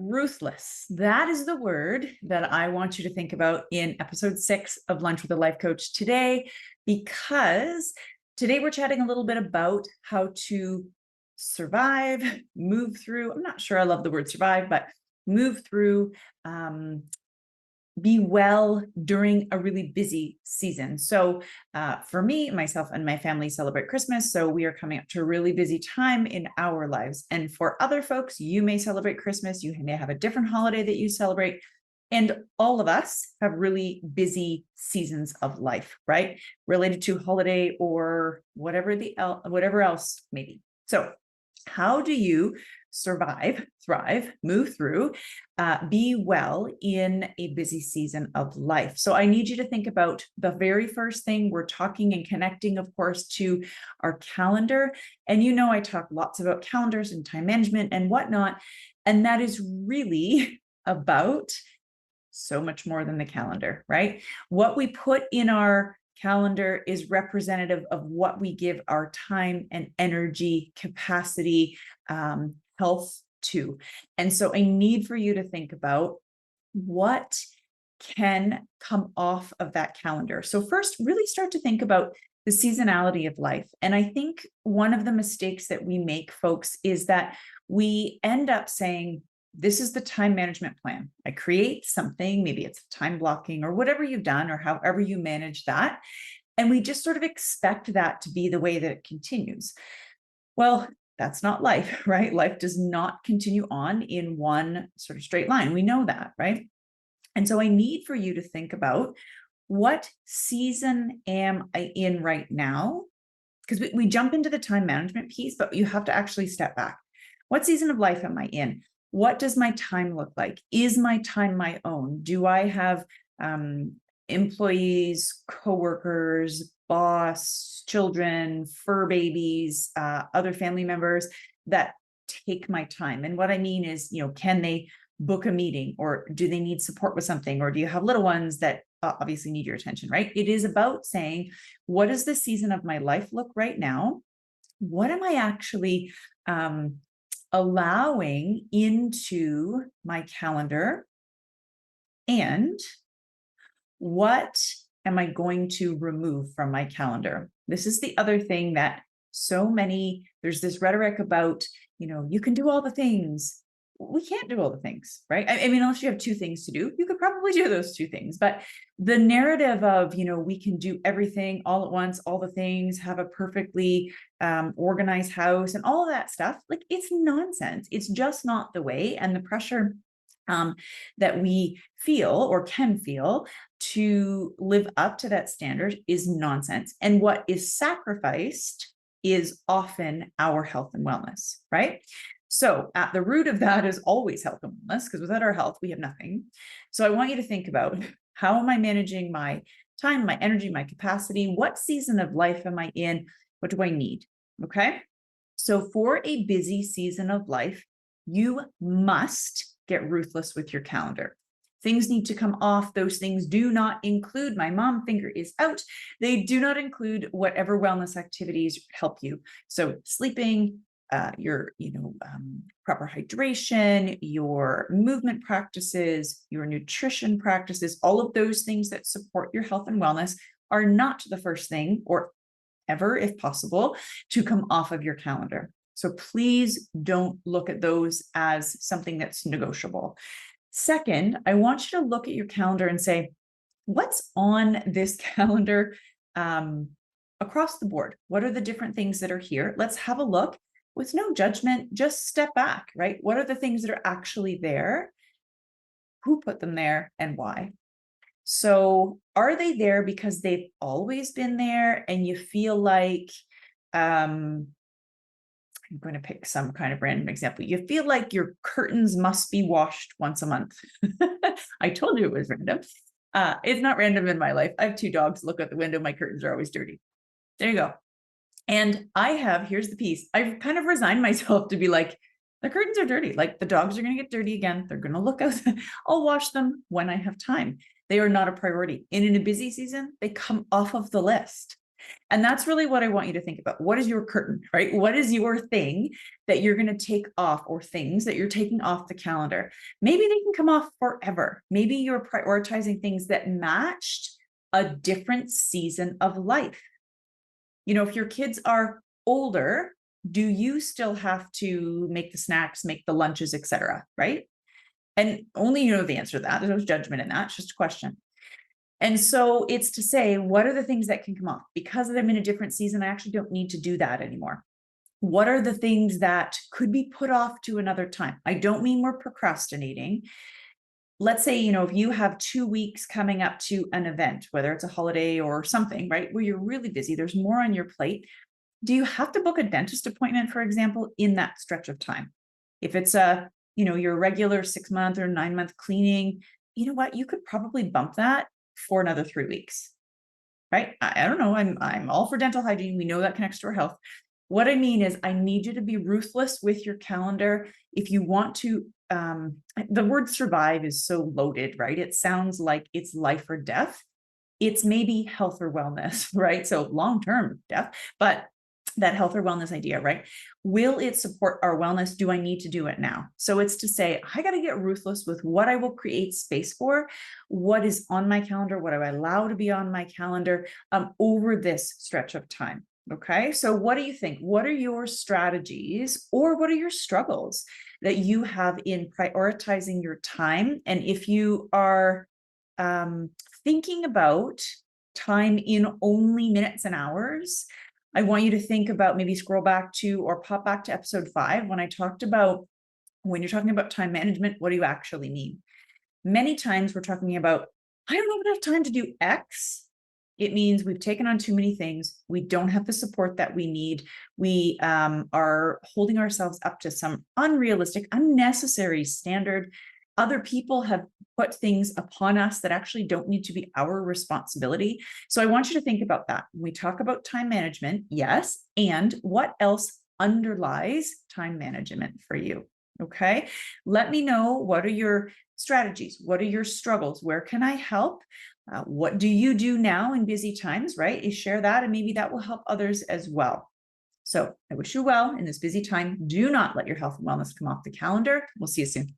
Ruthless. That is the word that I want you to think about in episode 6 of Lunch with a Life Coach today, because today we're chatting a little bit about how to survive, move through. I'm not sure I love the word survive, but move through, be well during a really busy season. So for me, myself and my family celebrate Christmas. So we are coming up to a really busy time in our lives. And for other folks, you may celebrate Christmas. You may have a different holiday that you celebrate. And all of us have really busy seasons of life, right? Related to holiday or whatever else maybe. So how do you survive, thrive, move through, be well in a busy season of life? So I need you to think about the very first thing. We're talking and connecting, of course, to our calendar. And I talk lots about calendars and time management and whatnot. And that is really about so much more than the calendar, right? What we put in our calendar is representative of what we give our time and energy, capacity, health to. And so I need for you to think about what can come off of that calendar. So first, really start to think about the seasonality of life. And I think one of the mistakes that we make, folks, is that we end up saying, this is the time management plan. I create something, maybe it's time blocking or whatever you've done or however you manage that. And we just sort of expect that to be the way that it continues. Well, that's not life, right? Life does not continue on in one sort of straight line. We know that, right? And so I need for you to think about, what season am I in right now? Because we jump into the time management piece, but you have to actually step back. What season of life am I in? What does my time look like? Is my time my own? Do I have employees, coworkers, boss, children, fur babies, other family members that take my time? And what I mean is, can they book a meeting, or do they need support with something? Or do you have little ones that obviously need your attention, right? It is about saying, what does the season of my life look right now? What am I actually allowing into my calendar? And what am I going to remove from my calendar? This is the other thing that there's this rhetoric about, you can do all the things. We can't do all the things, right? I mean, unless you have two things to do, you could probably do those two things. But the narrative of, we can do everything all at once, all the things, have a perfectly organized house and all of that stuff, like, it's nonsense. It's just not the way. And the pressure that we feel or can feel to live up to that standard is nonsense. And what is sacrificed is often our health and wellness, right? So at the root of that is always health and wellness, because without our health, we have nothing. So I want you to think about, how am I managing my time, my energy, my capacity? What season of life am I in? What do I need? Okay. So for a busy season of life, you must get ruthless with your calendar. Things need to come off. Those things do not include, my mom finger is out. They do not include whatever wellness activities help you. So sleeping, your proper hydration, your movement practices, your nutrition practices, all of those things that support your health and wellness are not the first thing, or ever, if possible, to come off of your calendar. So please don't look at those as something that's negotiable. Second, I want you to look at your calendar and say, what's on this calendar across the board? What are the different things that are here? Let's have a look with no judgment. Just step back, right? What are the things that are actually there? Who put them there and why? So are they there because they've always been there and you feel like, I'm going to pick some kind of random example. You feel like your curtains must be washed once a month. I told you it was random. It's not random in my life. I have 2 dogs. Look out the window. My curtains are always dirty. There you go. And here's the piece. I've kind of resigned myself to be like, the curtains are dirty. Like, the dogs are going to get dirty again. They're going to look out. I'll wash them when I have time. They are not a priority. And in a busy season, they come off of the list. And that's really what I want you to think about. What is your curtain, right? What is your thing that you're going to take off, or things that you're taking off the calendar? Maybe they can come off forever. Maybe you're prioritizing things that matched a different season of life. You know, if your kids are older, do you still have to make the snacks, make the lunches, etc., right? And only you know the answer to that. There's no judgment in that. It's just a question. And so it's to say, what are the things that can come off? Because I'm in a different season, I actually don't need to do that anymore. What are the things that could be put off to another time? I don't mean we're procrastinating. Let's say, you know, if you have 2 weeks coming up to an event, whether it's a holiday or something, right, where you're really busy, there's more on your plate. Do you have to book a dentist appointment, for example, in that stretch of time? If it's your regular 6-month or 9-month cleaning, you know what? You could probably bump that for another 3 weeks, right? I don't know. I'm all for dental hygiene. We know that connects to our health. What I mean is, I need you to be ruthless with your calendar. If you want to, the word survive is so loaded, right? It sounds like it's life or death. It's maybe health or wellness, right? So long-term death, but that health or wellness idea, right? Will it support our wellness? Do I need to do it now? So it's to say, I got to get ruthless with what I will create space for, what is on my calendar, what do I allow to be on my calendar over this stretch of time. Okay. So what do you think? What are your strategies, or what are your struggles that you have in prioritizing your time? And if you are thinking about time in only minutes and hours, I want you to think about, maybe scroll back to or pop back to episode 5 when I talked about, when you're talking about time management, what do you actually mean? Many times we're talking about, I don't have enough time to do X. It means we've taken on too many things. We don't have the support that we need. We are holding ourselves up to some unrealistic, unnecessary standard. Other people have put things upon us that actually don't need to be our responsibility. So I want you to think about that. When we talk about time management, yes, and what else underlies time management for you? Okay, let me know, what are your strategies? What are your struggles? Where can I help? What do you do now in busy times, right? You share that, and maybe that will help others as well. So I wish you well in this busy time. Do not let your health and wellness come off the calendar. We'll see you soon.